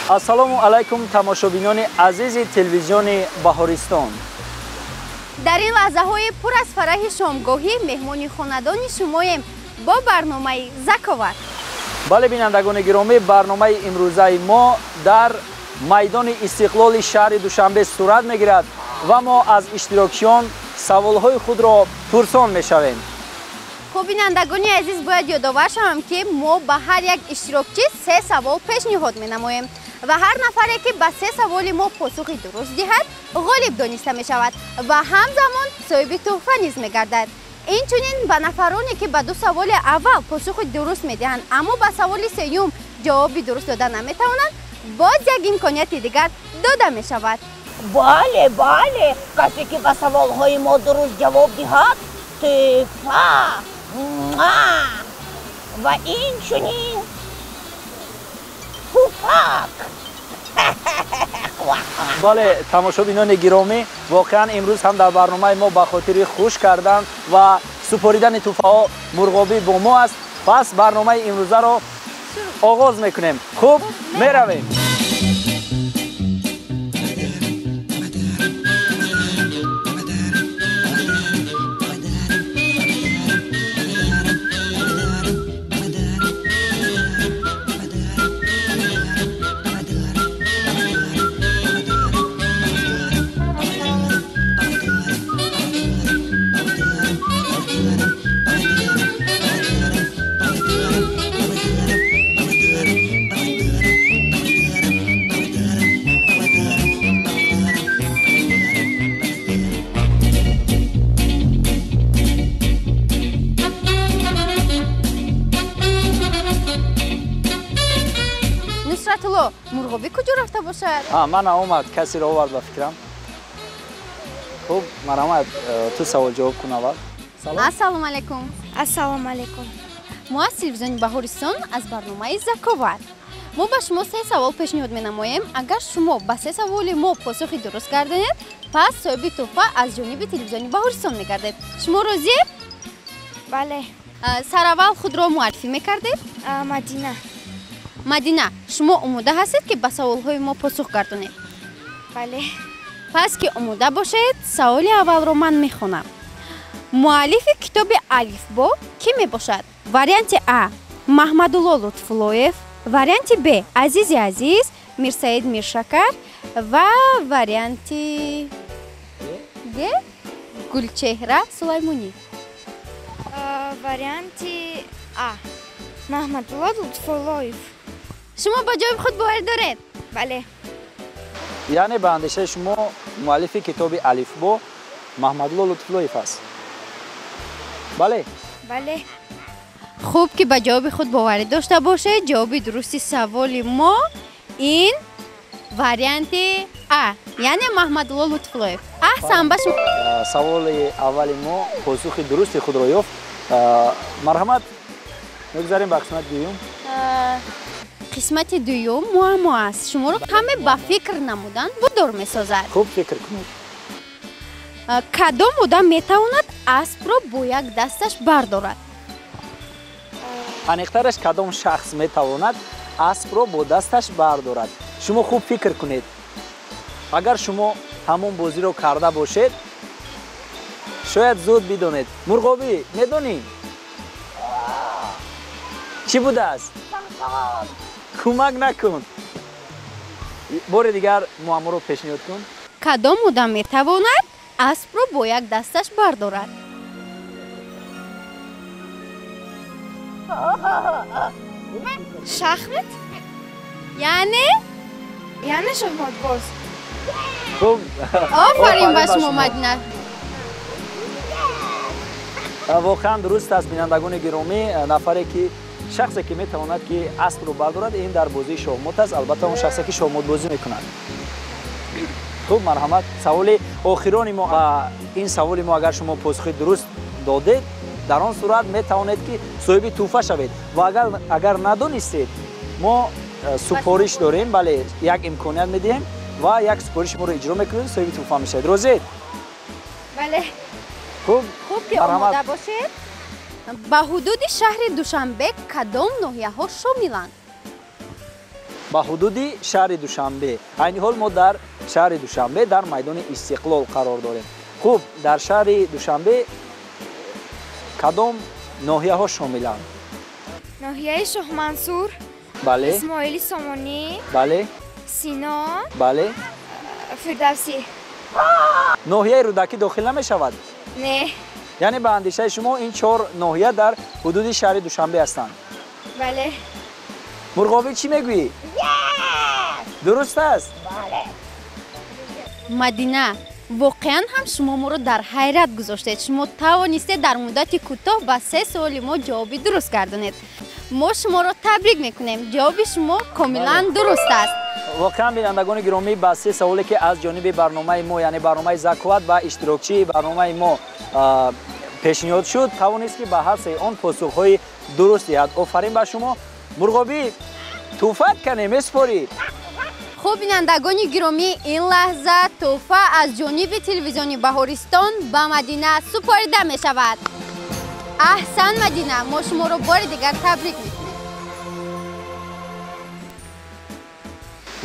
ассалому алайкум тамошобинони азизи телевизиони Баҳористон. дар ин лаҳзаҳои пур аз фараҳи шомгоҳӣ меҳмони хонадони шумоем бо барномаи Заковар. бале бинандагони гиромӣ, барномаи имрӯзаи мо дар майдони истиқлоли шаҳри Душанбе сурат мегирад ва мо аз иштирокчиён саволҳои худро пурсон мешавем. хуб бинандагони азиз, бояд ёдовар шавам ки мо ба ҳар як иштирокчӣ 3 савол пешниҳод менамоем ва ҳар нафаре ки ба 3 саволи мо посухи дуруст диҳад ғолиб дониста мешавад ва ҳамзамон соҳиби туҳфа низ мегардад. инчунин ба нафароне ки ба 2 саволи аввал посухи дуруст медиҳанд, аммо ба саволи сеюм ҷавоби дуруст дода наметавонанд, боз як имконияти дигар дода мешавад. бале, касе ки ба саволҳои мо дуруст ҷавоб диҳад, туҳфа ва инчунин пуфак. бале тамошобинони гиромӣ, воқеан имрӯз ҳам дар барномаи мо ба хотири хуш кардан ва супоридани туҳфаҳо мурғобӣ бо мо аст. пас барномаи имрӯзаро оғоз мекунем. хуб, меравем. Нусратулло, мурғобӣ куҷо рафта бошад? ман омад, касеро овард ба фикрам. хуб, марҳамат, ту савол ҷавоб кун аввал. Ассалому алайкум. Ассалому алайкум. мо аз телевизиони Баҳористон аз барномаи Заковар. мо ба шумо 3 савол пешниҳод менамоем. агар шумо ба 3 саволи мо посухи дуруст гардонед, пас соҳиби туҳфа аз ҷониби телевизиони Баҳористон мегардед. шумо розиед? Бале. Сараввал худро муаррифӣ мекардед? Мадина. Мадина, шумо омода ҳастед ки ба саволҳои мо посух гардонед? Бале. пас ки омода бошед, саволи аввалро ман мехонам. муаллифи китоби алифбо кӣ мебошад? варианти А Маҳмадулло Лутфуллоев, варианти Б Азизи Азиз, Мирсаид Миршакар ва варианти Г Гулчеҳра Сулаймонӣ. Варианти А Маҳмадулло Лутфуллоев. шумо ба ҷоиби худ бовар доред? Бале. яъне ба андешаи шумо муаллифи китоби алифбо Маҳмадулло Лутфуллоев аст? бале? Бале. хуб ки ба ҷавоби худ боварӣ дошта бошед. ҷавоби дурусти саволи мо ин варианти А, яъне Маҳмадулло Лутфуллоев. аҳсан, ба шумо. саволи аввали мо посухи дурусти худро ёфт. марҳамат, мегузарем ба қисмати дуюм. қисмати дуюм муаммо аст. шуморо ҳаме ба фикр намудан водор месозад. хуб фикр кунед. кадом одам метавонад аспро бо як дасташ бардорад? аниқтараш кадом шахс метавонад аспро бо дасташ бардорад? шумо хуб фикр кунед. агар шумо ҳамон бозиро карда бошед, шояд зуд бидонед. мурғобӣ, медонӣ чӣ будааст? кӯмак накун. бори дигар муамморо пешниҳод кун. кадом одам метавонад аспро бо як дасташ бардорад? Шахмат? яъне Яъне шахматбоз. хуб, офарин ба шумо Мадина. воқеан дуруст аст. бинандагони гиромӣ, нафаре ки шахсе ки метавонад ки аспро бардорад, ин дар бозии шоҳмот аст. албатта он шахсе ки шоҳмотбозӣ мекунад. хуб, марҳамат. саволи охирони мо, ба ин саволи мо агар шумо посухи дуруст додед, дар он сурат метавонед ки соҳиби туҳфа шавед. ва агар надонистед, мо супориш дорем. бале, як имконият медиҳем ва як супориши моро иҷро мекунед, соҳиби туҳфа мешавед. розиед? Бале. хуб, ки омода бошед. ба ҳудуди шаҳри Душанбе кадом ноҳияҳо шомиланд? ба ҳудуди шаҳри Душанбе. Айни ҳол мо дар шаҳри Душанбе дар майдони Истиқлол қарор дорем. Хуб, дар шаҳри Душанбе кадом ноҳияҳо шомиланд? ноҳияи Шоҳмансур, Бале, Исмоили Сомонӣ, бале, Сино, бале. Фирдавсӣ. ноҳияи Рӯдакӣ дохил намешавад? Не. яъне ба андешаи шумо ин 4 ноҳия дар ҳудуди шаҳри Душанбе ҳастанд. Бале. Мурғобӣ чӣ мегӯӣ? Дуруст аст? Мадина, воқеан ҳам шумо моро дар ҳайрат гузоштед. Шумо тавонистед дар муддати кӯтоҳ ба 3 суоли мо ҷавоби дуруст гардонед. Мо шуморо табрик мекунем. Ҷавоби шумо комилан дуруст аст. воқеан бинандагони гиромӣ ба 3 саволе ки аз ҷониби барномаи мо, яъне барномаи Закovat ва иштирокчии барномаи мо пешниҳод шуд, тавонист ки ба ҳар се он посухҳои дуруст диҳад. Офарин ба шумо. Мурғобӣ, туҳфат кане месупорӣ? хуб бинандагони гиромӣ, ин лаҳза тӯҳфа аз ҷониби телевизиони Баҳористон ба Мадина супорида мешавад. аҳсан Мадина, мо шуморо бори дигар табрик мекунем.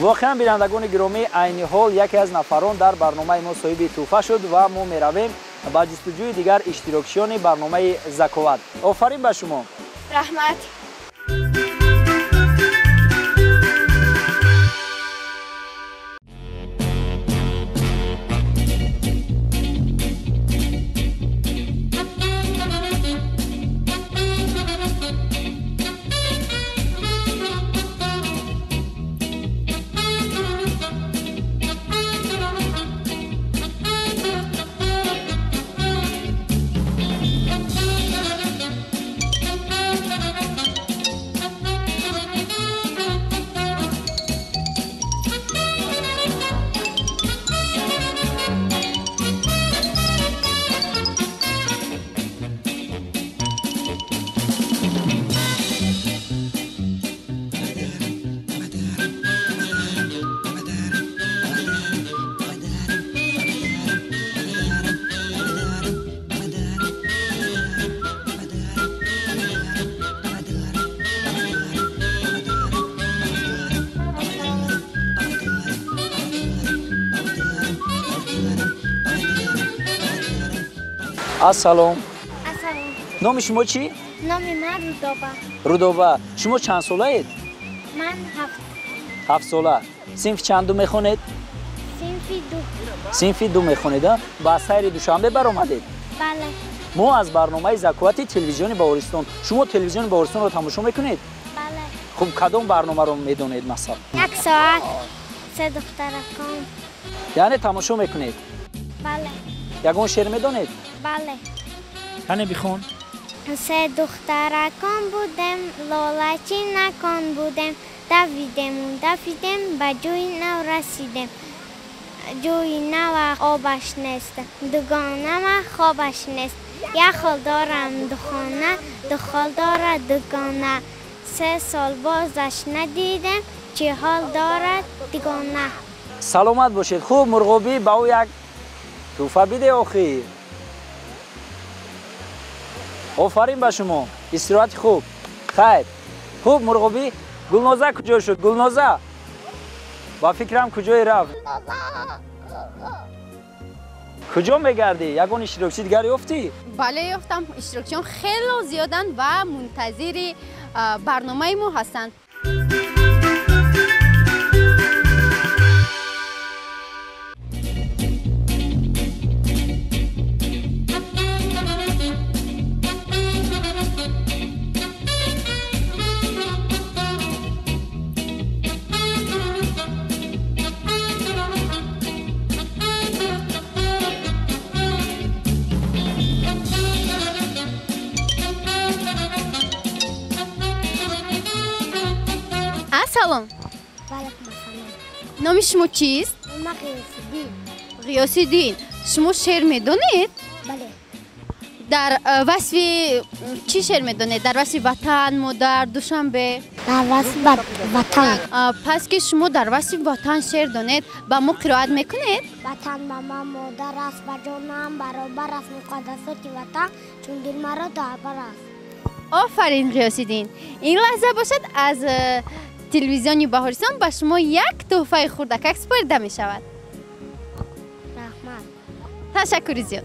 воқеан бинандагони гиромӣ, айни ҳол яке аз нафарон дар барномаи мо соҳиби тӯҳфа шуд ва мо меравем ба ҷустуҷӯи дигар иштирокчиёни барномаи Закovat. Офарин ба шумо. Раҳмат. ассалом. Ассалом. номи шумо чӣ? Номи ман Рудоба. Рудоба. шумо чанд солаед? Ман 7 сола. синфи чанду мехонед? Синфи 2. синфи 2 мехонед. ба сайри Душанбе баромадед? Бале. мо аз барномаи Закувати телевизиони Баҳористон. шумо телевизиони Баҳористонро тамошо мекунед? Бале. хуб, кадом барномаро медонед масалан? 1 соат. 3 духтаракон. яъне тамошо мекунед? Бале. ягон шеър медонед? Бале. кане бихон. 3 духтаракон будем, лолачи након будем, давидем, ба ҷои нав расидем. ҷои нава обаш нест, дугонама хобаш нест. Яхол дорам духона, духол дорад дугона. 3 сол бозаш надидем, чӣ ҳол дорад дугона. саломат бошед. хуб, Мурғобӣ ба ӯ як тӯҳфа биде охир. офарин ба шумо. истироҳати хуб. хайр. хуб, Мурғобӣ, Гулноза куҷо шуд? Гулноза ба фикрам куҷое рафт? куҷо мегардӣ? ягон иштирокчи дигар ёфтӣ? бале ёфтам. иштирокчиён хело зиёданд ва мунтазири барномаи мо ҳастанд. салом. номи шумо чист? ғиёсиддин. шумо шеър медонед? Бале. дар васфи чӣ шеър медонед? дар васфи ватан, модар, Душанбе? Дар васфи ватан. пас ки шумо дар васфи ватан шеър донед, ба мо қироат мекунед? ватан ба ман модар аст, ба ҷонам баробар аст, муқаддасоти ватан чун дил маро дарбар аст. офарин ғиёсиддин. ин лаҳза бошад аз تلویزیونی بهارستان به شما یک تحفه خردکک سپرده می شود. رحمت. تشکر زیاد.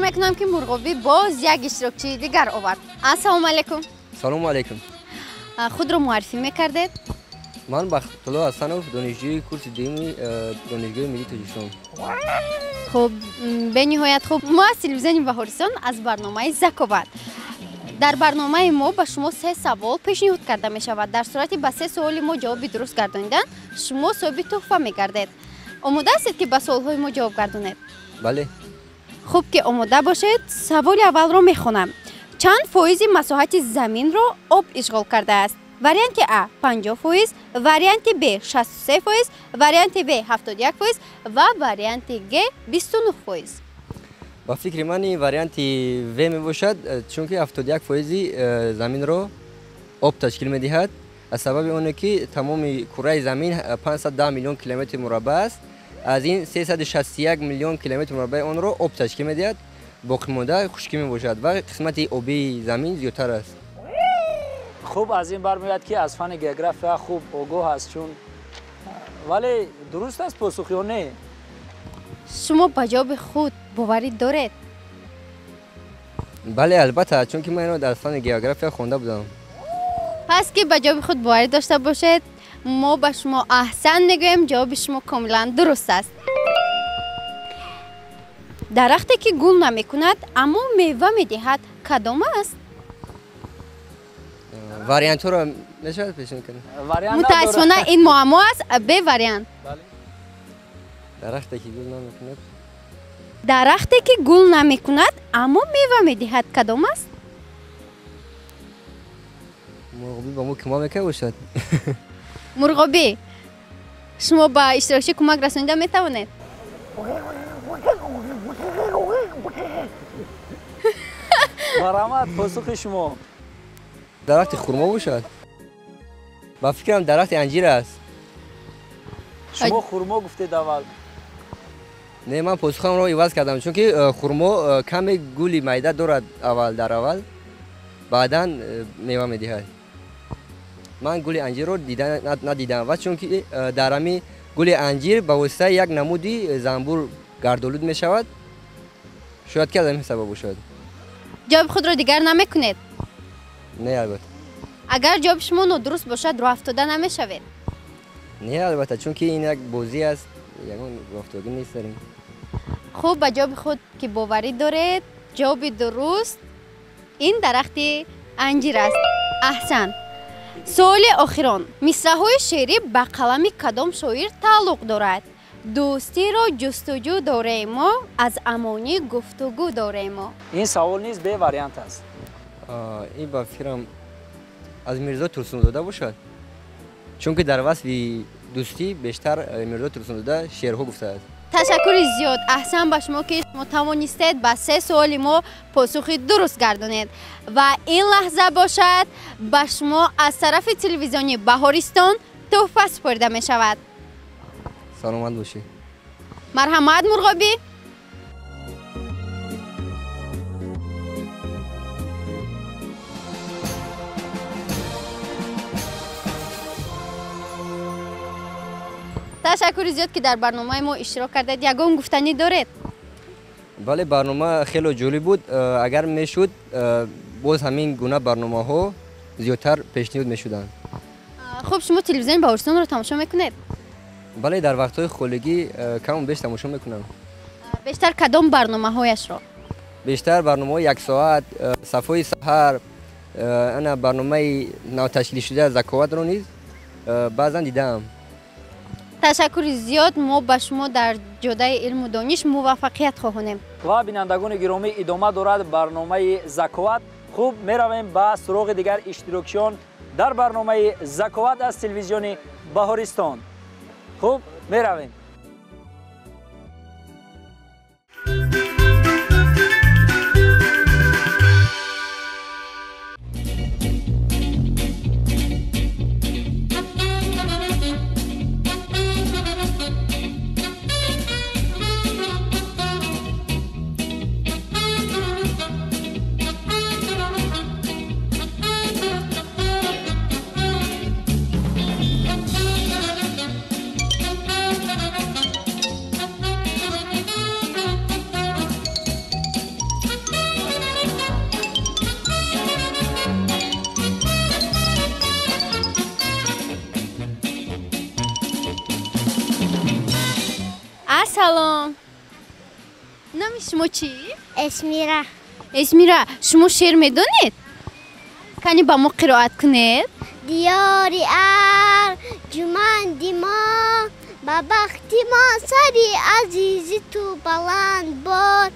میکنم که مرغابی باز یک اشتراکچی دیگر آورد. السلام علیکم. سلام علیکم. خود رو معرفی میکردید؟ من بختالله حسنوف دانشجوی کورس دیمی دانشگاه ملی تاجیکستان. خب به نهایت خوب ما از تلویزیون بهارستان از برنامه ذکاوت. در برنامه ما به شما 3 سوال پیشنهاد کرده می شود. در صورتی به 3 سوال ما جواب درست گرداندن شما صاحب تحفه میگردید. آماده هستید که به سوال های ما جواب گردانید؟ بله. خوب که آماده باشید. سوال اول رو میخونم. چند فایز مساحت زمین رو آب اشغال کرده است؟ واریانت A 50%، واریانت B 63%، واریانت B 71% و واریانت G 29%. با فکر من واریانت و می باشد چون که 71% زمین رو آب تشکیل می دهد. از سبب اونه که تمام کره زمین 510 میلیون کیلومتر مربع است. از این 361 میلیون کیلومتر مربع اون رو آب تشکیل می دهد. باقی مانده خشکی می باشد و قسمت آبی زمین زیادتر است. خوب از این برمیاد که از فن گئوگرافیا خوب آگاه است چون ولی درست است پاسخ یا نه؟ شما به جواب خود باوری دارید؟ بله البته چون که من اینو در فن گئوگرافیا خوانده بودم. پس که به جواب خود باوری داشته باشید ما به شما احسن میگوییم. جواب شما کاملا درست است. درختی که گل نمی کند اما میوه می دهد کدام است؟ واریانت رو نشاید پیشنهاد کنید. متاسفانه این معما است. به واریانت. درختی که گل نمی کند. درختی که گل نمی کند اما میوه می دهد کدام است؟ مرغابی با ما کمک میکنه باشد. مرغابی شما با اشتراکچی کمک رسانیده می توانید؟ مرحمت پاسخ شما. درخت خرما باشد. با فکرم درخت انجیر است. شما خرما گفتید اول. نه من پاسخم رو عوض کردم چون که خرما کمی گولی میده دارد اول بعدا میوه میدهد. من گل انجیر رو ندیدم و چون که در امی گل انجیر به واسطه یک نمودی زنبور گردآلود می شود شاید که از این سبب باشد. جواب خود را دیگر نمی کنید؟ نه البته. اگر جواب شما نادرست باشد راه افتاده نمی شوید؟ نه البته چون که این یک بازی است یگان راه افتادگی نیست داریم. خوب به جواب خود که باوری دارید جواب درست این درخت انجیر است. احسن. سوال آخران مصرع‌های شعری به قلم کدام شاعر تعلق دارد؟ دوستی را جستجو داریم ما از امانی گفتگو داریم ما. این سوال نیست به واریانت است. این با فکرم از میرزا ترسونزاده باشد چون که در وصف دوستی بیشتر میرزا ترسونزاده شعرها گفته است. تشکر زیاد. احسن به شما که شما توانستید به 3 سوال ما پاسخی درست گردانید و این لحظه باشد به شما از طرف تلویزیونی بهارستان تحفه سپرده می شود. سلامت باشید. مرحمت مرغابی. تشکر زیاد که در برنامه ما اشتراک کردید. یگان گفتنی دارید؟ بله برنامه خیلی جالب بود. اگر میشد باز همین گونه برنامه ها زیادتر پیشنهاد میشدن. خب شما تلویزیون بهارستان رو تماشا میکنید؟ بله در وقت‌های خولگی کم بیش تماشا میکنم. بیشتر کدام برنامه هایش را؟ بیشتر برنامه 1 ساعت، صفای سحر، انا برنامه نو تشکیل شده ذکاوت رو نیز بعضا دیدم. ташаккури зиёд. мо ба шумо дар ҷодаи илму дониш муваффақият хоҳонем. ва бинандагони гиромӣ идома дорад барномаи Заковат. хуб, меравем ба суроғи дигар иштирокчиён дар барномаи Заковат аз телевизиони Баҳористон. хуб, меравем. Салом. Номи шумо чӣ? Эсмира. Эсмира, шумо шеър медонед? Кани ба мо қироат кунед? Диёри арҷуманди мо, ба бахти мо сари азизи ту баланд бор.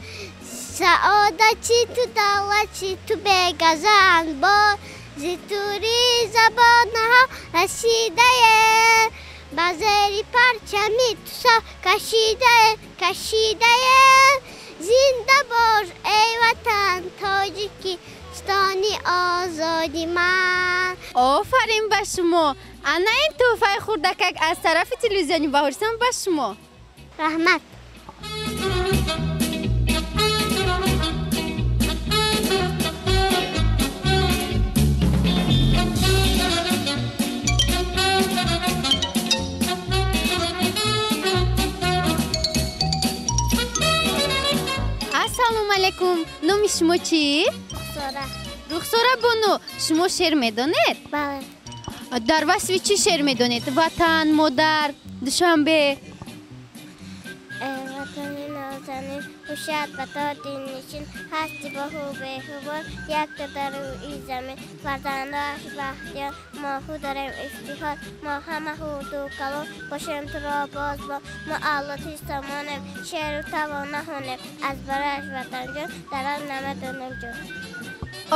Саодати ту давлати ту бегазанд бор. Зитури забонҳо расидаем, ба зери парчами ту кашидаем. Зинда бош эй ватан, тоҷикистони озоди ман. Офарин ба шумо. Ана ин тӯҳфаи хурдакак аз тарафи телевизиони Баҳористон ба шумо. Раҳмат. Ассалому алайкум. Номи шумо чӣ? Рухсора. Рухсора боно, шумо шеър медонед? Бале. дар васфи чӣ шеър медонед? Ватан, модар, душанбе? Ватани нозанин, хушад ва тоди нишин, ҳасти баҳу беҳубон, якта дар рӯи замин. Фарзандоаш бахтиёр, мо ху дорем ифтихор, мо ҳамаҳу дукалон, бошем туро боз бо, мо аллоти самонем, шеъру тавон наҳонем, аз бараш ватанҷон, дараз намедонем ҷон.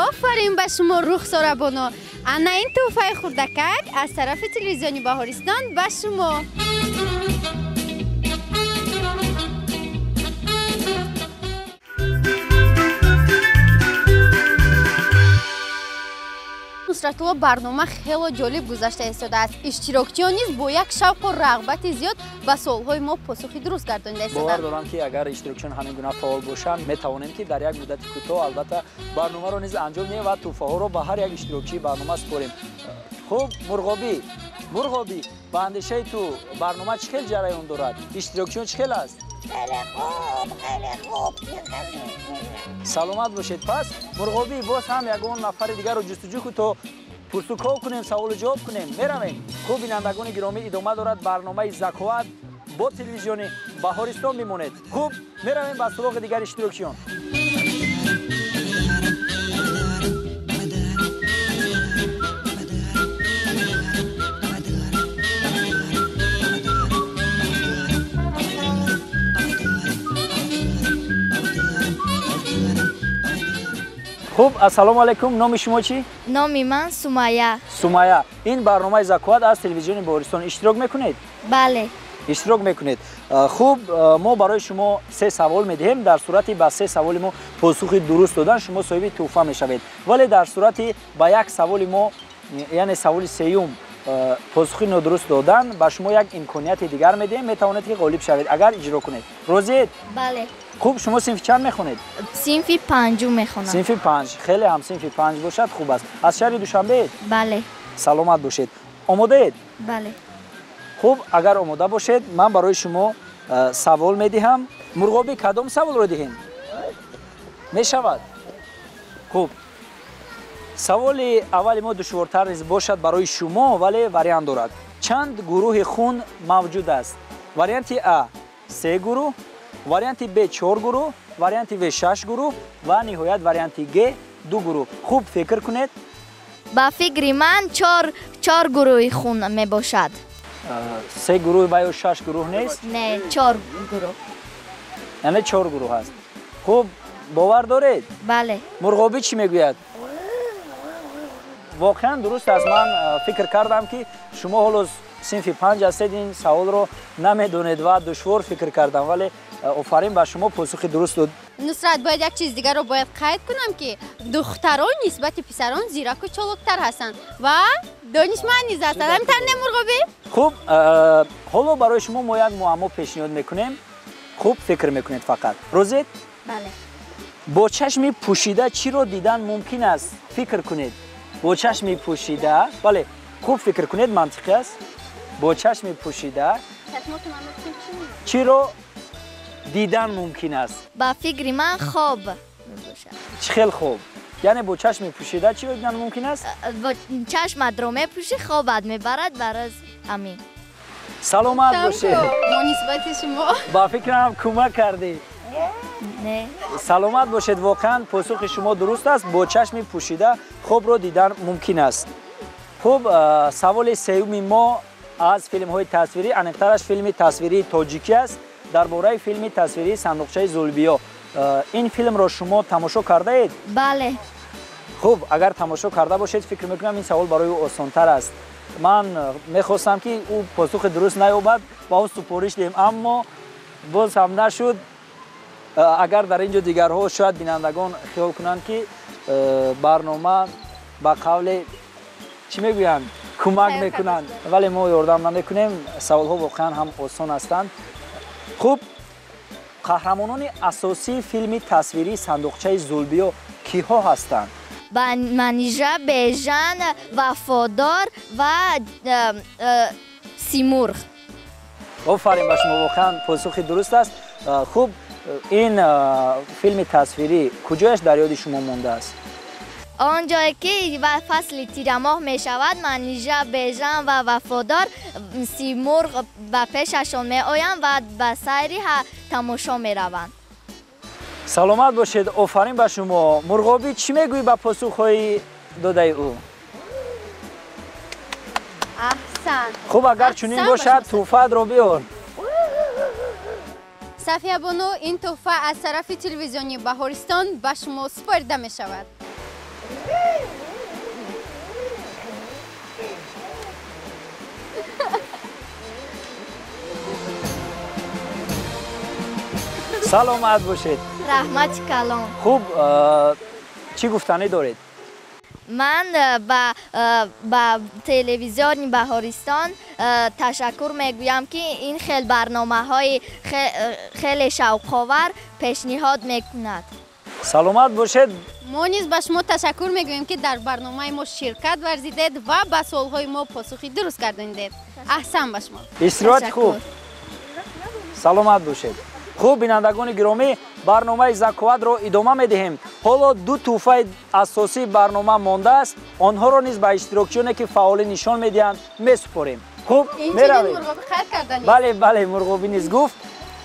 офарин ба шумо Рухсора боно. Ана ин тӯҳфаи хурдакак аз тарафи телевизиони Баҳористон ба шумо. Нусратулло, барнома хело ҷолиб гузашта истодааст. Иштирокчиён низ бо як шавқу рағбати зиёд ба суолҳои мо посухи дуруст гардонида истоданд. бовар дорам ки агар иштирокчиён ҳамин гуна фаъол бошанд, метавонем ки дар як муддати кӯтоҳ албатта барномаро низ анҷом диҳем ва тӯҳфаҳоро ба ҳар як иштирокчии барнома супорем. хуб, Мурғобӣ, ба андешаи ту барнома чӣ хел ҷараён дорад? Иштирокчиён чӣ хел аст? خیلی خوب. саломат бошед. Пас Мурғобӣ, боз ҳам ягон нафари дигарро ҷустуҷӯ кун то пурсукҳо кунем, саволу ҷавоб кунем. Меравем. хуб, бинандагони гиромӣ, идома дорад барномаи Заковат бо телевизиони Баҳористон бимонед. хуб, меравем ба суроғи дигар иштирокчиён. хуб, ассалому алайкум. Номи шумо чӣ? Номи ман Сумайя. Сумайя. Ин барномаи Заковат аз телевизиони Баҳористон иштирок мекунед? Бале. иштирок мекунед. хуб, мо барои шумо 3 савол медиҳем. Дар сурати ба 3 саволи мо посухи дуруст додан шумо соҳиби тӯҳфа мешавед. Вале дар сурати ба як саволи мо, яъне саволи сеюм, посухи нодуруст додан, ба шумо як имконияти дигар медиҳем, метавонед ки ғолиб шавед агар иҷро кунед. Розиед? Бале. хуб, шумо синфи чанд мехонед? Синфи 5 мехонам. синфи 5. хеле ҳам синфи 5 бошад хуб аст. аз шаҳри Душанбеед? Бале. саломат бошед. омодаед? Бале. хуб, агар омода бошед, ман барои шумо савол медиҳам. Мурғобӣ, кадом саволро диҳем? мешавад? хуб, саволи аввали мо душвортар бошад барои шумо, вале вариант дорад. Чанд гурӯҳи хун мавҷуд аст? Варианти А 3 гурӯҳ, варианти Б 4 гурӯҳ, варианти В 6 гурӯҳ ва ниҳоят варианти Г 2 гурӯҳ. хуб, фикр кунед. Ба фикри ман 4 гурӯҳи хун мебошад. سه گروه و یا 6 گروه نیست؟ نه 4 گروه. یعنی 4 گروه هست. خوب باور دارید؟ بله. مرغابی چی میگوید؟ واقعا درست است. من فکر کردم که شما هنوز صنف 5 هستید، این سوال رو نمیدونید و دشوار فکر کردم، ولی آفرین به شما پاسخ درست داد. نصرت باید یک چیز دیگر رو باید قید کنم که دختران نسبت پسران زیرک و چالکتر هستند و دانشمند نیز هستند. همینطور نه مرغابی؟ خوب حالا برای شما ما یک معما پیشنهاد میکنیم. خوب فکر میکنید فقط. روزید؟ بله. با چشم پوشیده چی رو دیدن ممکن است؟ فکر کنید. با چشم پوشیده، بله خوب فکر کنید، منطقی است. با چشم پوشیده چی رو دیدن ممکن است؟ با فکر من خواب میباشد. خیلی خوب. یعنی با چشم پوشیده چی رو دیدن ممکن است؟ با چشم رو میپوشی خوابت میبرد برای همین. سلامت باشید. ما نسبت شما با فکرم کمک کردی. نه. سلامت باشید. واقعا پاسخ شما درست است. با چشم پوشیده خواب رو دیدن ممکن است. خب سوال سوم ما از فیلم های تصویری، انیقترش فیلم تصویری تاجیکی است. درباره فیلم تصویری صندوقچه زولبیا. این فیلم را شما تماشا کرده اید؟ بله. خب اگر تماشا کرده باشید فکر میکنم این سوال برای او آسان‌تر است. من میخواستم که او پاسخ درست نیابد با او سپارش دیم، اما باز هم نشد. اگر در اینجا دیگرها شاید بینندگان خیال کنند که برنامه با قول چی میگویند کمک میکنند، ولی ما یاردم نمیکنیم. سوال ها واقعا هم آسان هستند. خوب قهرمانان اساسی فیلم تصویری صندوقچه زولبیا کیها هستند؟ منیژه، بیژن، وفادار و سیمرغ. آفرین به شما، واقعا پاسخ درست است. خوب این فیلم تصویری کجایش در یاد شما مانده است؟ آنجایی که و فصل تیر ماه می شود منیژه، بیژن و وفادار سیمرغ به پیششان می آیند و به سیری تماشا می روند. سلامت باشید. آفرین به شما. مرغابی چی میگویی به پاسخ‌های داده او؟ احسن. خوب اگر چنین باشد تحفه را بیار. صفیه بانو، این تحفه از طرف تلویزیونی بهارستان به شما سپرده می شود. سلامت باشید. رحمت کلام. خوب چی گفتنی دارید؟ من با تلویزیون بهارستان تشکر میگویم که این خیلی برنامه‌های خیلی شوق‌آور پیشنهاد میکند. سلامت باشید. ما نیز به شما تشکر میگوییم که در برنامه ما شرکت ورزیدید و به سوالهای ما پاسخی درست گردانیدید. احسن به شما. استراحت خوب. سلامت باشید. خوب بینندگان گرامی، برنامه زکوت را ادامه میدهیم. حالا دو تحفه اساسی برنامه مانده است. آنها را نیز به اشتراکچیانی که فعال نشان میدهند میسپاریم. خوب اینجوری مرغابی خیر کردنی. بله مرغابی نیز گفت.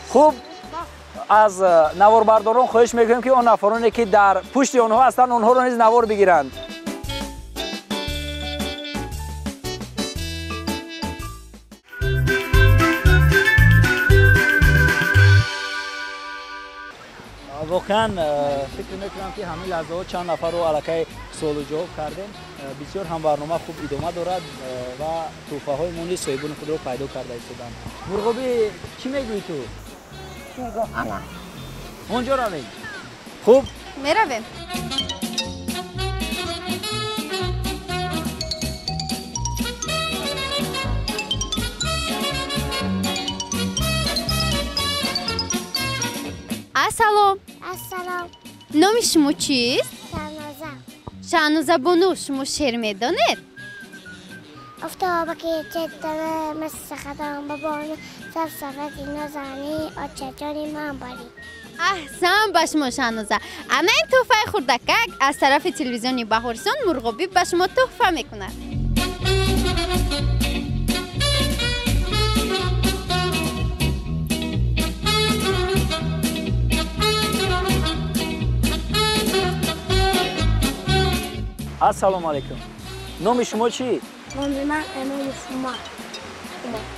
خوب از نواربرداران خواهش میکنیم که آن نفرانی که در پشت آنها هستند آنها را نیز نوار بگیرند. واقعا فکر میکنم که همین لحظه ها چند نفر رو علاقه سوال و جواب کردیم. بسیار هم برنامه خوب ادامه دارد و توفه های مونی صاحبان خود رو پیدا کرده ایستادن. مرغابی چی میگویی تو؟ میگم انا. اونجا رویم. خوب میرویم. السلام. السلام. نام شما چیست؟ شهنازه. شهنازه بانو، شما شعر میدانید؟ افتابه که چطوره مثل خدام بابانو سفسفتی نازنی آچجانی من باری. احسن به شما شهنازه. انا این تحفه خردکک از طرف تلویزیون بهارستان مرغابی به شما تحفه میکند. السلام علیکم. نام شما چی؟ نام من امام شما.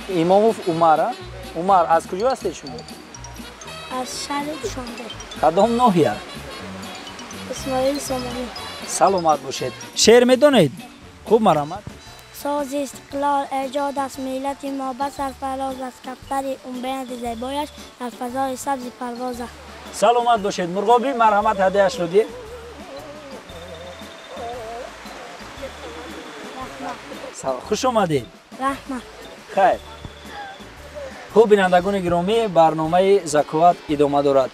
اماموف عمر. عمر از کجا هستید شما؟ از شهر دوشنبه. کدام ناحیه؟ اسماعیل سامانی. سلامت باشید. شعر میدونید؟ خوب مرحمت. ساز استقلال ایجاد از ملت ما به سرفراز از کفتر اون بیند زیبایش در فضای سبز پرواز است. سلامت باشید. مرغابی مرحمت هدیه‌اش رو دی. خوش آمدید. رحمت. خیر. خوب بینندگان گرامی، برنامه زکوات ادامه دارد.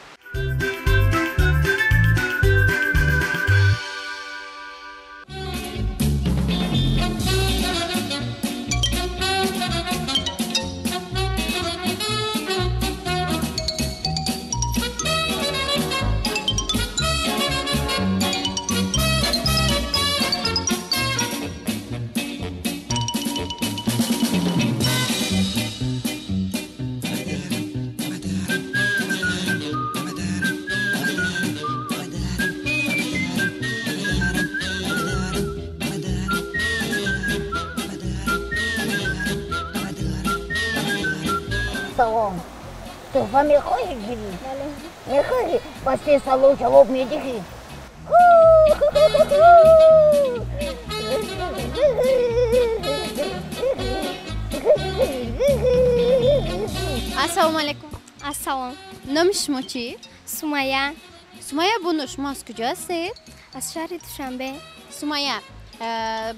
سلام. تحفه میخواهی گیری؟ میخواهی؟ پس 3 سال جواب میدهی. السلام علیکم. السلام. نام شما چی؟ سمیه. سمیه بانو، شما از کجا هستید؟ از شهر دوشنبه. سمیه،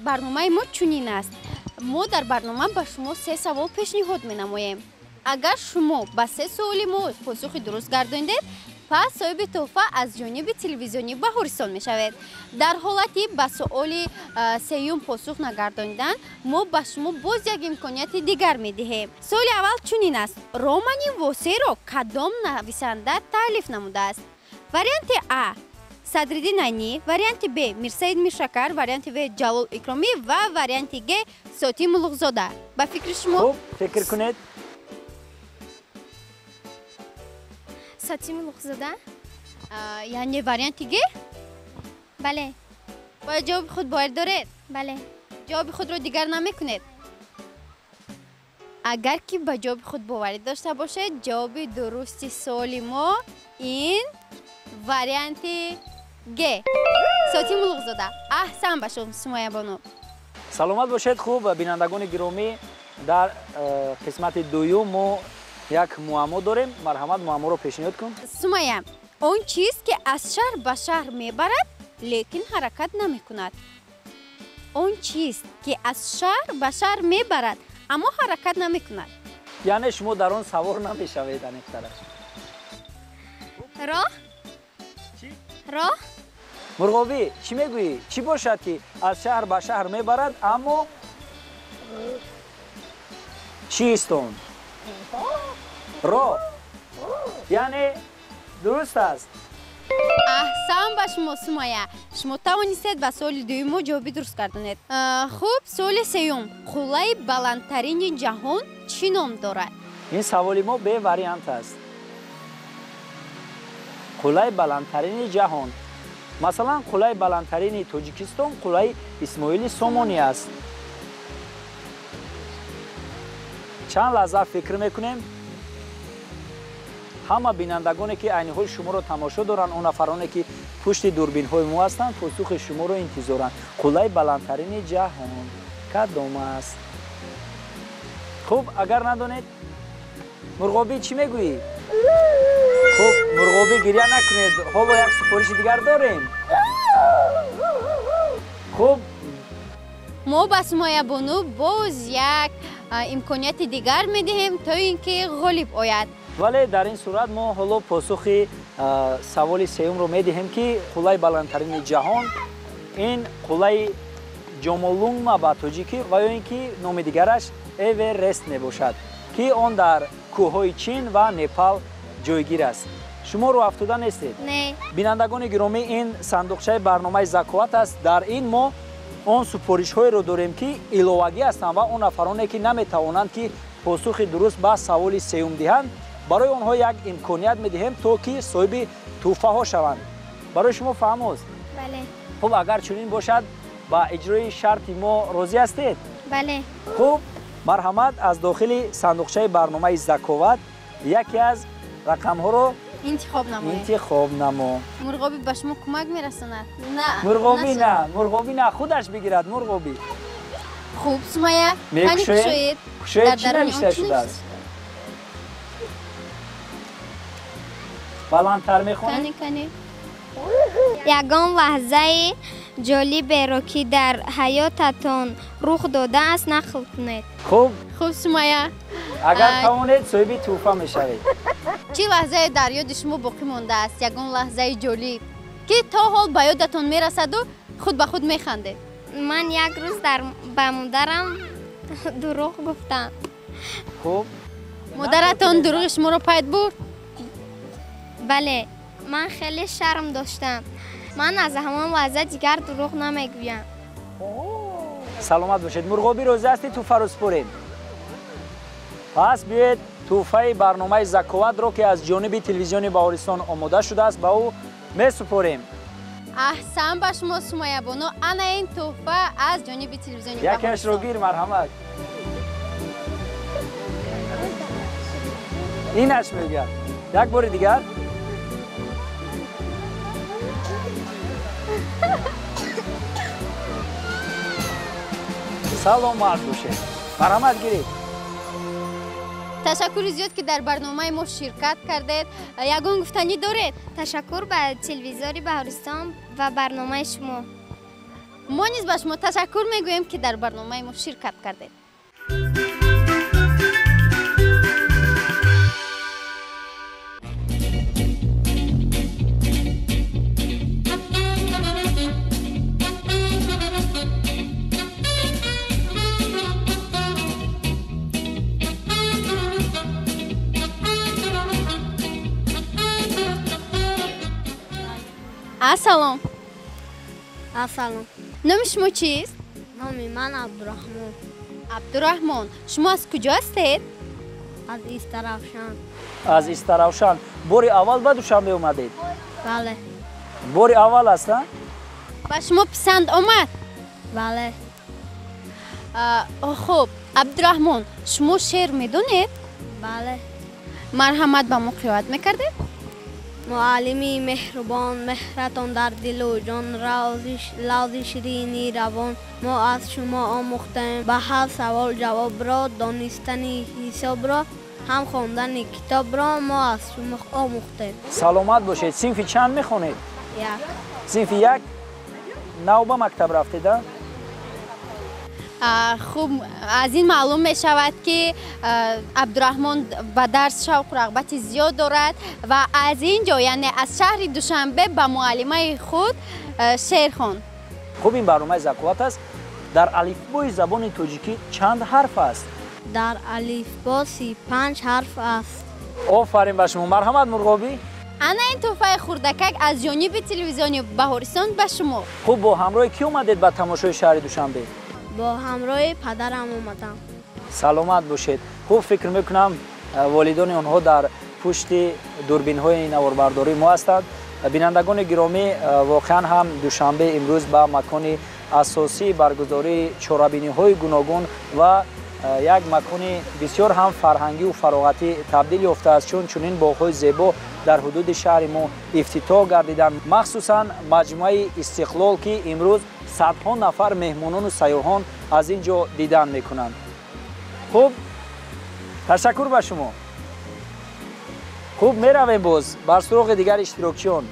برنامه ما چنین است. ما در برنامه به شما 3 سوال پیشنهاد می‌نماییم. اگر شما به 3 سوال ما پاسخ درست گرداندید، پس صاحب تحفه از جانب تلویزیونی بهارستان میشوید. در حالتی به سوال سوم پاسخ نگرداندن، ما به شما باز یک امکانیت دیگر میدهیم. سوال اول چنین است: رمان واسه را کدام نویسنده تالیف نموده است؟ وریانت ا صدرالدین عینی، وریانت ب میرسید میرشکر، وریانت و جلال اکرامی و وریانت گ ساتی ملغزاده. به فکر شما؟ خوب فکر کنید. ساتی ملغزاده؟ یعنی وریانت گ؟ بله. باید جواب خود باور دارید؟ بله. جواب خود را دیگر نمیکنید. اگر که به جواب خود باوری داشته باشید، جواب درستی سوال ما این وریانت گ ساتی ملغزاده. احسن به شما سمیه بانو. سلامت باشید. خوب بینندگان گرامی، در قسمت دوم ما یک معما داریم. مرحمت معما رو پیشنهاد کن. سمیه، اون چیز که از شهر به شهر میبرد لیکن حرکت نمی کند. اون چیز که از شهر به شهر میبرد اما حرکت نمی کند. یعنی شما در آن سوار نمیشوید این طرف. راه؟ چی؟ راه؟ مرغابی چی میگویی؟ چی باشد که از شهر به شهر میبرد اما چیست اون؟ راه. یعنی درست است. احسن به شما سمیه. شما توانستید به سوال دوم جواب درست کردنید. خوب، سوال سوم: قله بلندترین جهان چی نام دارد؟ این سوال ما به واریانت است. قله بلندترین جهان، مثلا قله بلندترین تاجیکستان قله اسماعیل سامانی است. چند لحظه فکر میکنیم. همه بینندگانی که عین حال شما رو تماشا دارن، اون نفرانی که پشت دوربین های ما هستند، پاسخ شما رو انتظارن. قله بلندترین جهان کدام است؟ خوب، اگر ندونید مرغابی چی میگویی؟ خوب مرغابی گریه نکنید، حالا یک سفارش دیگر داریم. خوب، ما به سمیه بانو باز یک امکانیت دیگر میدهیم تا اینکه غالب آید. ولی در این صورت ما حالا پاسخ سوال سوم رو میدهیم که قله بلندترین جهان این قله جامالونگما با تاجیکی و یا اینکه نام دیگرش اورست میباشد که آن در کوههای چین و نپال جایگیر است. شما رو افتاده نیستید؟ نه. بینندگان گرامی، این صندوقچه برنامه زکوات است. در این ما آن سفارش های رو داریم که علاوگی هستند و اون نفرانی که نمیتوانند که پاسخ درست به سوال سوم دهند، برای آنها یک امکانیت میدهیم تا که صاحب تحفه ها شوند. برای شما فهم است؟ بله. خب اگر چنین باشد با اجرای شرط ما راضی هستید؟ بله. خب марҳамат аз дохили сандуқчаи барномаи заковат яке аз рақамҳоро интихоб намоед. интихоб намо. Мурғоби ба шумо кӯмак мерасонад? На. Мурғоби на, худаш бигирад мурғоби. Хуб, Сумайя, кани кушоед. Кушоед чӣ навишта шудааст? баландтар мехонед? Кани. ягон лаҳзаи ҷолиберо ки дар ҳаётатон рух додааст нақл кунед. Хуб, Сумайя. агар тавонед соҳиби тӯҳфа мешавед. чӣ лаҳзае дар ёди шумо боқӣ мондааст? Ягон лаҳзаи ҷолиб ки то ҳол ба ёдатон мерасаду худ ба худ механдед? ман як рӯз ба модарам дурӯғ гуфтам. Хуб, модаратон дурӯғи шуморо пайд бурд? бале, ман хеле шарм доштам. ман аз ҳамон лаҳза дигар дурӯғ намегӯям. саломат бошед. мурғоби розӣ ҳастӣ тӯҳфаро супорем? пас биёед тӯҳфаи барномаи заковатро ки аз ҷониби телевизиони Баҳористон омода шудааст ба ӯ месупорем. аҳсан ба шумо Сумайя боно. ана ин тӯҳфа аз ҷониби телевизиони якеашро гир марҳамат. инаш мегӯяд. як бори дигар. саломат бошед. марҳамат гиред. ташаккури зиёд ки дар барномаи мо ширкат кардед. ягон гуфтанӣ доред? ташаккур ба телевизори Баҳористон ва барномаи шумо. мо низ ба шумо ташаккур мегӯем ки дар барномаи мо ширкат кардед. ассалом. ассалом. номи шумо чист? номи ман Абдураҳмон. Абдураҳмон, шумо аз куҷо ҳастед? аз Истаравшан. аз Истаравшан. бори аввал ба Душанбе омадед? бале. бори аввал аст? ба шумо писанд омад? бале. хуб, Абдураҳмон, шумо шеър медонед? бале. марҳамат ба мо қироат мекардед? муаллими меҳрубон, меҳратон дар дилу ҷон, лавзи ширини равон, мо аз шумо омӯхтем ба ҳар савол ҷавобро, донистани ҳисобро, ҳам хондани китобро мо аз шумо омӯхтем. саломат бошед. синфи чанд мехонед? як. синфи як. нав ба мактаб рафтеда? хуб, аз ин маълум мешавад ки Абдураҳмон ба дарс шавқу рағбати зиёд дорад ва аз ин ҷо, яъне аз шаҳри Душанбе ба муаллимаи худ шеър хонд. хуб, ин барномаи заковат аст. дар алифбои забони тоҷикӣ чанд ҳарф аст? дар алифбо 35 ҳарф аст. офарин ба шумо. марҳамат мурғобӣ. ана ин тӯҳфаи хурдакак аз ҷониби телевизиони Баҳористон ба шумо. хуб, бо ҳамроҳи кӣ омадед ба тамошои шаҳри Душанбе? бо ҳамроҳи падарам омадам. саломат бошед. хуб, фикр мекунам волидони онҳо дар пушти дурбинҳои наворбардории мо ҳастанд. бинандагони гиромӣ, воқеан ҳам Душанбе имрӯз ба макони асосии баргузории чорабиниҳои гуногун ва як макони бисёр ҳам фарҳангиву фароғатӣ табдил ёфтааст. чунин боғҳои зебо дар ҳудуди шаҳри мо ифтитоҳ гардиданд. махсусан маҷмӯаи Истиқлол ки имрӯз садҳо нафар меҳмонону сайёҳон аз ин ҷо дидан мекунанд. хуб, ташаккур ба шумо. хуб, меравем боз бар суроғи дигар иштирокчиён.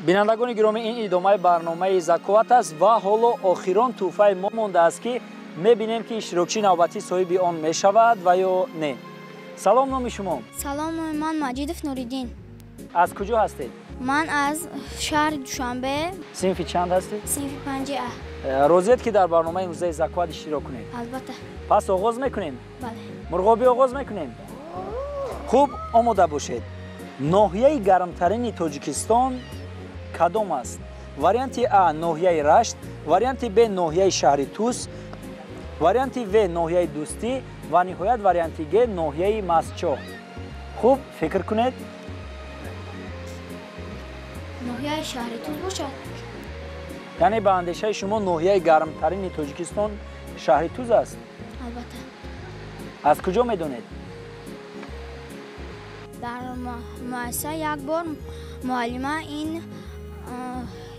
бинандагони гиромӣ, ин идомаи барномаи заковат аст ва ҳоло охирон тӯҳфаи мо мондааст ки мебинем ки иштирокчӣ навбатӣ соҳиби он мешавад ва ё не. салом, номи шумо? салом, номи ман Маҷидов Нуриддин. аз куҷо ҳастед? ман аз шаҳри Душанбе. синфи чанд ҳастед? синфи 5А. розиед ки дар барномаи имрӯзаи заковат иштирок кунед? албатта. пас оғоз мекунем? бале. мурғобӣ оғоз мекунем? хуб, омода бошед. ноҳияи гармтарини Тоҷикистон кадом аст? варианти А ноҳияи Рашт, варианти Б ноҳияи шаҳри Тус, варианти В ноҳияи Дӯстӣ ва ниҳоят варианти Г ноҳияи Мастчоҳ. хуб, фикр кунед. ناحیه شهر توز باشد. یعنی به اندیشه شما ناحیه گرمترین تاجیکستان شهر توز است. البته از کجا میدونید؟ در مؤسسه یک بار معلمه این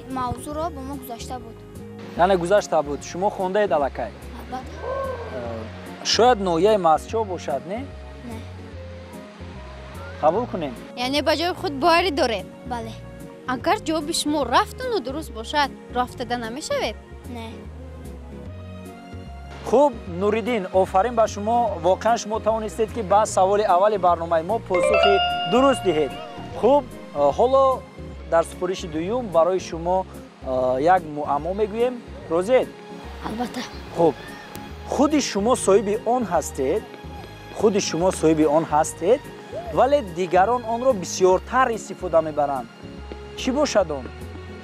موضوع را به ما گذاشته بود. یعنی گذاشته بود. شما خونده اید الکی؟ البته شاید ناحیه مسجد باشد نه؟ نه. قبول کنیم. یعنی با جای خود باوری دارید؟ بله. اگر جواب شما رفتن و درست باشد رفتده نمیشوید؟ نه. خوب نوریدین، آفرین به شما. واقعا شما توانستید که با سوال اول برنامه ما پاسخی درست دهید. خوب، حالا در سپارش دوم برای شما یک معما میگویم. راضید؟ البته. خوب، خود شما صاحب آن هستید. خود شما صاحب آن هستید ولی دیگران آن را بسیارتر استفاده میبرند. چی باشد آن؟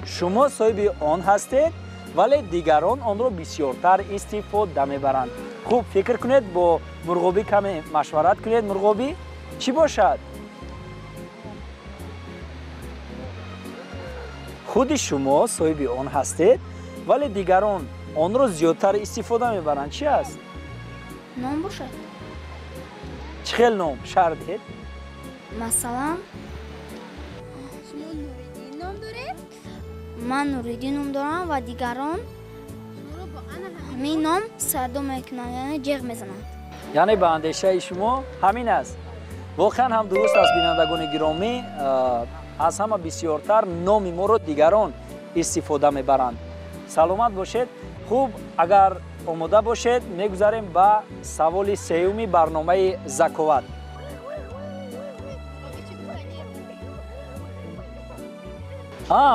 شما صاحب آن هستید ولی دیگران آن را بسیارتر استفاده میبرند. خوب فکر کنید، با مرغابی کمی مشورت کنید. مرغابی چی باشد؟ خود شما صاحب آن هستید ولی دیگران آن را زیادتر استفاده میبرند. چی است؟ نام باشد. چه خیلی نام شهر دهید؟ مثلا شما نوریدین نام دارید؟ من نوریدین نام دارم و دیگران شما با آن همین نام صدا میکنند، یعنی جیغ میزنند. یعنی به اندیشه شما همین است. واقعا هم درست است. بینندگان گرامی، از همه بسیارتر نام ما رو دیگران استفاده میبرند. سلامت باشید. خوب، اگر آماده باشید میگذاریم به سوال سوم برنامه ذکاوت.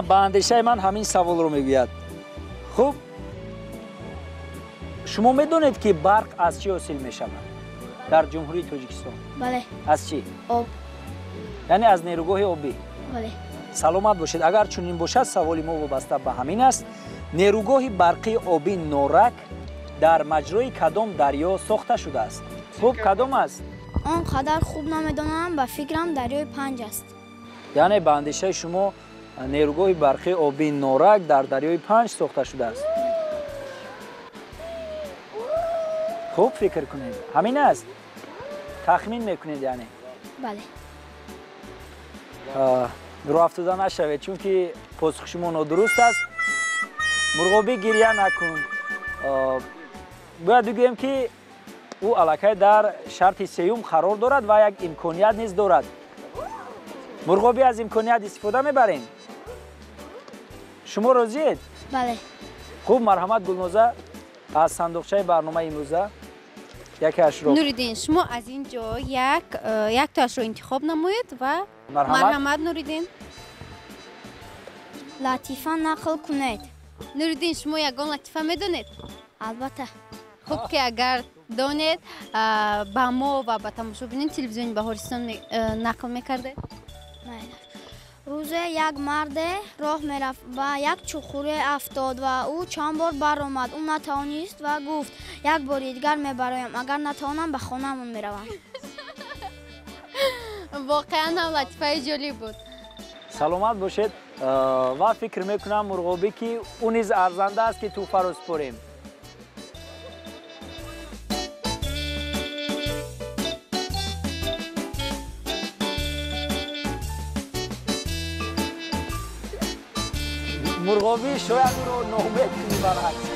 به اندیشه من همین سوال رو میگوید. خوب، شما میدونید که برق از چی حاصل میشود در جمهوری تاجیکستان؟ بله. از چی؟ آب. یعنی از نیروگاه آبی. بله. سلامت باشید. اگر چنین باشد سوال ما وابسته به همین است. نیروگاه برقی آبی نورک در مجرای کدام دریا ساخته شده است؟ خوب، کدام است؟ آنقدر خوب نمیدانم، به فکرم دریای پنج است. یعنی به اندیشه شما نیروگاه برقی آبی نورک در دریای پنج ساخته شده است. خوب فکر کنید. همین است. تخمین میکنید یعنی؟ بله. رو افتاده نشوید چون که پاسخ شما نادرست است. مرغابی گریه نکن. باید بگویم که او الکی در شرط سوم قرار دارد و یک امکانیت نیز دارد. مرغابی از امکانیت استفاده میبرین؟ شما راضیید؟ بله. خوب، مرحمت گلنوزه از صندوقچه برنامه امروزه یک اشراف. نوریدین شما از اینجا یک تاش رو انتخاب نموید و مرحمت نوریدین. لطیفه نقل کنید. نوریدین شما یگان لطیفه میدونید؟ البته. خوب که اگر دانید با ما و با تماشابینان تلویزیون بهارستان نقل میکرده؟ روز یک مرد راه میرفت و یک چخوره افتاد و او چند بار برآمد. او نتوانست و گفت یک بار دیگر میبرایم، اگر نتوانم به خانه‌مون میروم. واقعا هم لطیفه جالب بود. سلامت باشید. و فکر میکنم مرغابی که اون نیز ارزنده است که توفه رو سپاریم. مرغابی شاید رو نامید کنی برعکس.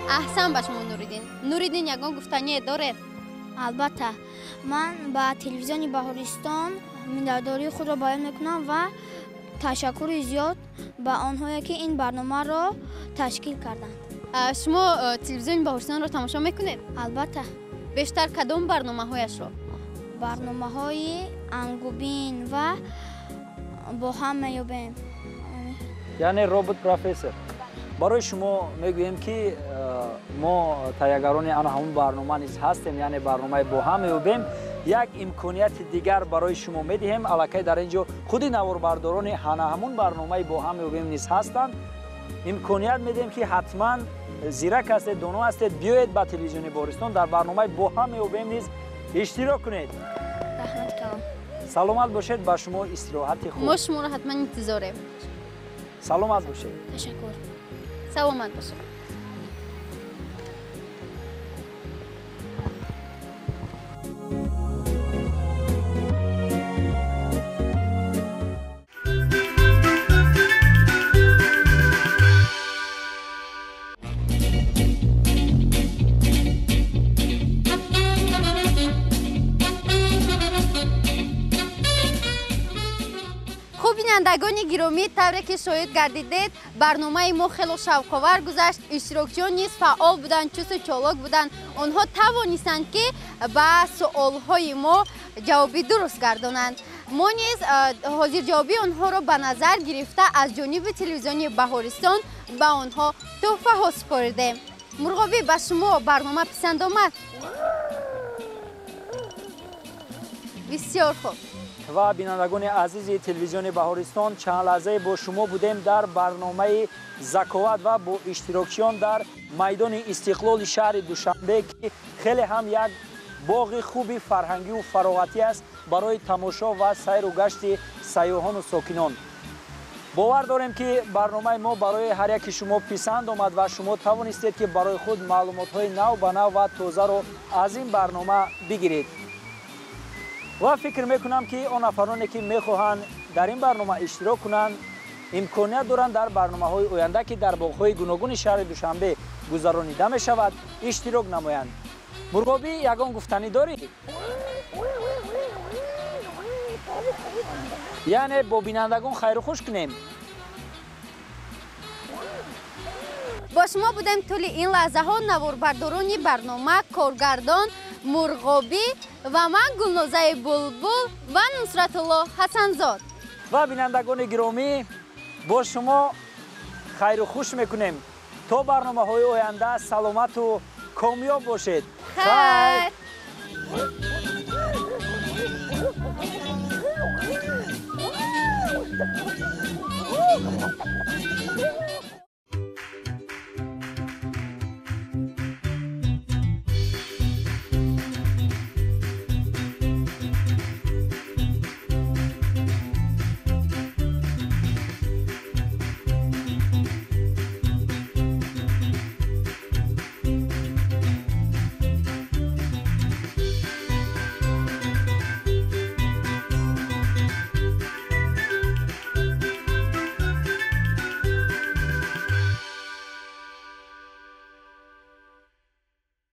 احسن به شما نوریدین. نوریدین یگان گفتنی دارید؟ البته. من به تلویزیون بهارستان میnnتداری خود را بیان میکنم و تشکر زیاد به آنهایی که این برنامه را تشکیل کردند. شما تلویزیون بهارستان را تماشا میکنید؟ البته. بیشتر کدام برنامه هایش را؟ برنامه های انگوبین و با هم میابیم. یعنی رابط پروفسور. برای شما میگویم که ما تهیه‌گران آن همون برنامه نیز هستیم، یعنی برنامه با هم میابیم. یک امکانیت دیگر برای شما میدهیم. الکی در اینجا خودی نواربرداران همون برنامه با هم میابیم نیز هستند. امکانیت میدیم که حتما زیرک هستید، دانا هستید، بیایید به تلویزیون بهارستان در برنامه با هم میابیم نیز اشتراک کنید. رحمت کنم. саломат бошед, ба шумо истироҳати хуб. мо шуморо ҳатман интизорем. саломат бошед. Ташаккур. саломат бошед. бинандагони гиромӣ, тавре ки шоҳид гардидед, барномаи мо хело шавқовар гузашт. Иштирокчиён низ фаъол буданд, чусту чолок буданд. онҳо тавонистанд ки ба суолҳои мо ҷавоби дуруст гардонанд. мо низ ҳозирҷавоби онҳоро ба назар гирифта аз ҷониби телевизиони Баҳористон ба онҳо тӯҳфаҳо супоридем. Мурғобӣ, ба шумо барнома писанд омад? бисёр хуб. ва бинандагони азизи телевизиони Баҳористон, чанд лаҳзае бо шумо будем дар барномаи заковат ва бо иштирокчиён дар майдони истиқлоли шаҳри Душанбе, ки хеле ҳам як боғи хуби фарҳангиву фароғатӣ аст барои тамошо ва сайру гашти сайёҳону сокинон. бовар дорем ки барномаи мо барои ҳар яки шумо писанд омад ва шумо тавонистед ки барои худ маълумотҳои нав ба нав ва тозаро аз ин барнома бигиред. ва фикр мекунам ки он нафароне ки мехоҳанд дар ин барнома иштирок кунанд, имконият доранд дар барномаҳои оянда ки дар боғҳои гуногуни шаҳри Душанбе гузаронида мешавад, иштирок намоянд. Мурғобӣ, ягон гуфтанӣ дорӣ? яъне бо бинандагон хайру хуш кунем. бо шумо будем тӯли ин лаҳзаҳо наворбардорони барнома, коргардон Мурғобӣ ва ман Гулнозаи Булбул ва Нусратулло Ҳасанзод. ва бинандагони гиромӣ, бо шумо хайру хуш мекунем. то барномаҳои оянда саломату комёб бошед. хайр.